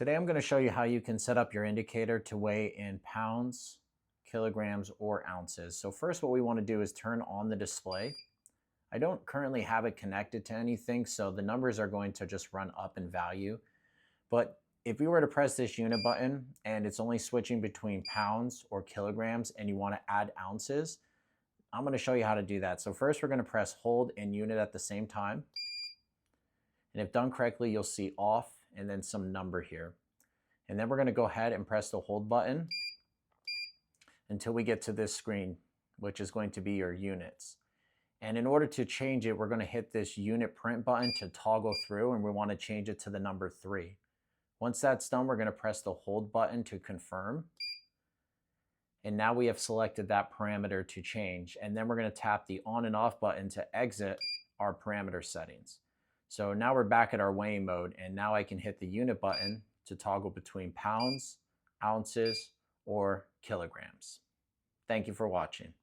Today I'm going to show you how you can set up your indicator to weigh in pounds, kilograms, or ounces. So first what we want to do is turn on the display. I don't currently have it connected to anything, so the numbers are going to just run up in value. But if we were to press this unit button and it's only switching between pounds or kilograms and you want to add ounces, I'm going to show you how to do that. So first we're going to press hold and unit at the same time. And if done correctly, you'll see off and then some number here. And then we're going to go ahead and press the hold button until we get to this screen, which is going to be your units. And in order to change it, we're going to hit this unit print button to toggle through, and we want to change it to the number 3. Once that's done, we're going to press the hold button to confirm. And now we have selected that parameter to change. And then we're going to tap the on and off button to exit our parameter settings. So now we're back at our weighing mode, and now I can hit the unit button to toggle between pounds, ounces, or kilograms. Thank you for watching.